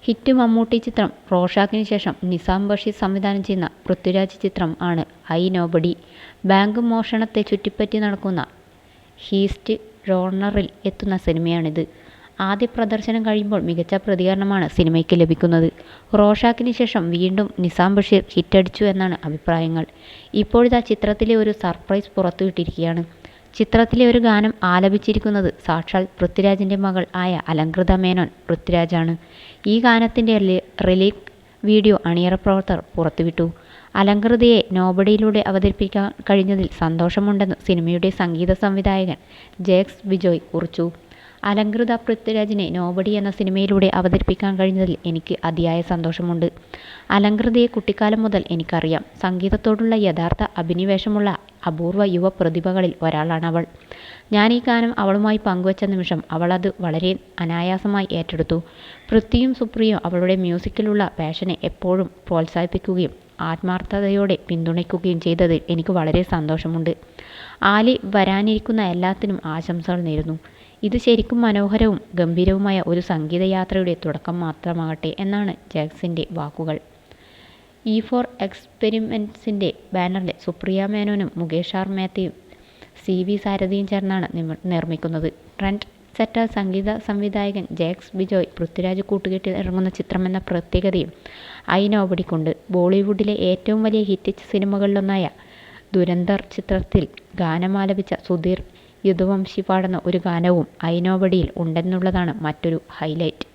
Hit Mammootty ചിത്രം റോഷാക്കിന് ശേഷം നിസാം ബഷീർ സംവിധാനം ചെയ്യുന്ന പൃഥ്വിരാജ് ചിത്രം ആണ് ഐ നോബഡി. ബാങ്ക് മോഷണത്തെ ചുറ്റിപ്പറ്റി നടക്കുന്ന ഹീസ്റ്റ് ജോണറിൽ എത്തുന്ന സിനിമയാണിത്. ആദ്യ പ്രദർശനം കഴിയുമ്പോൾ മികച്ച പ്രതികരണമാണ് സിനിമയ്ക്ക് ലഭിക്കുന്നത്. റോഷാക്കിന് ശേഷം വീണ്ടും നിസാം ബഷീർ ഹിറ്റടിച്ചു എന്നാണ് അഭിപ്രായങ്ങൾ. ഇപ്പോഴിതാ ചിത്രത്തിലെ ഒരു സർപ്രൈസ് പുറത്തുവിട്ടിരിക്കുകയാണ്. ചിത്രത്തിലെ ഒരു ഗാനം ആലപിച്ചിരിക്കുന്നത് സാക്ഷാൽ പൃഥ്വിരാജിൻ്റെ മകൾ ആയ അലങ്കൃത മേനോൻ പൃഥ്വിരാജാണ്. ഈ ഗാനത്തിൻ്റെ റിലീക്ക് വീഡിയോ അണിയറ പ്രവർത്തകർ പുറത്തുവിട്ടു. അലങ്കൃതയെ നോബഡിയിലൂടെ അവതരിപ്പിക്കാൻ കഴിഞ്ഞതിൽ സന്തോഷമുണ്ടെന്ന് സിനിമയുടെ സംഗീത സംവിധായകൻ ജേക്സ് ബിജോയ് കുറിച്ചു. അലങ്കൃത പൃഥ്വിരാജിനെ നോബഡി എന്ന സിനിമയിലൂടെ അവതരിപ്പിക്കാൻ കഴിഞ്ഞതിൽ എനിക്ക് അതിയായ സന്തോഷമുണ്ട്. അലങ്കൃതയെ കുട്ടിക്കാലം മുതൽ എനിക്കറിയാം. സംഗീതത്തോടുള്ള യഥാർത്ഥ അഭിനിവേശമുള്ള അപൂർവ യുവ പ്രതിഭകളിൽ ഒരാളാണവൾ. ഞാൻ ഈ ഗാനം അവളുമായി പങ്കുവച്ച നിമിഷം അവൾ അത് വളരെ അനായാസമായി ഏറ്റെടുത്തു. പൃഥ്വിയും സുപ്രിയയും അവളുടെ മ്യൂസിക്കിലുള്ള പാഷനെ എപ്പോഴും പ്രോത്സാഹിപ്പിക്കുകയും ആത്മാർത്ഥതയോടെ പിന്തുണയ്ക്കുകയും ചെയ്തതിൽ എനിക്ക് വളരെ സന്തോഷമുണ്ട്. ആലി വരാനിരിക്കുന്ന എല്ലാത്തിനും ആശംസകൾ നേരുന്നു. ഇത് ശരിക്കും മനോഹരവും ഗംഭീരവുമായ ഒരു സംഗീതയാത്രയുടെ തുടക്കം മാത്രമാകട്ടെ എന്നാണ് ജാക്സിൻ്റെ വാക്കുകൾ. E4 എക്സ്പെരിമെൻറ്റ്സിൻ്റെ ബാനറിൽ സുപ്രിയ മേനോനും മുകേഷ് ആർ മാത്യുവും CV സാരഥിയും ചേർന്നാണ് നിർമ്മിക്കുന്നത്. ട്രെൻഡ് സെറ്റർ സംഗീത സംവിധായകൻ ജേക്സ് ബിജോയ് പൃഥ്വിരാജ് കൂട്ടുകെട്ടിൽ ഇറങ്ങുന്ന ചിത്രമെന്ന പ്രത്യേകതയും ഐ നോബഡിക്കുണ്ട്. ബോളിവുഡിലെ ഏറ്റവും വലിയ ഹിറ്റ് സിനിമകളിലൊന്നായ ദുരന്തർ ചിത്രത്തിൽ ഗാനമാലപിച്ച സുധീർ യദുവംശി പാടുന്ന ഒരു ഗാനവും ഐ നോബഡിയിൽ ഉണ്ടെന്നുള്ളതാണ് മറ്റൊരു ഹൈലൈറ്റ്.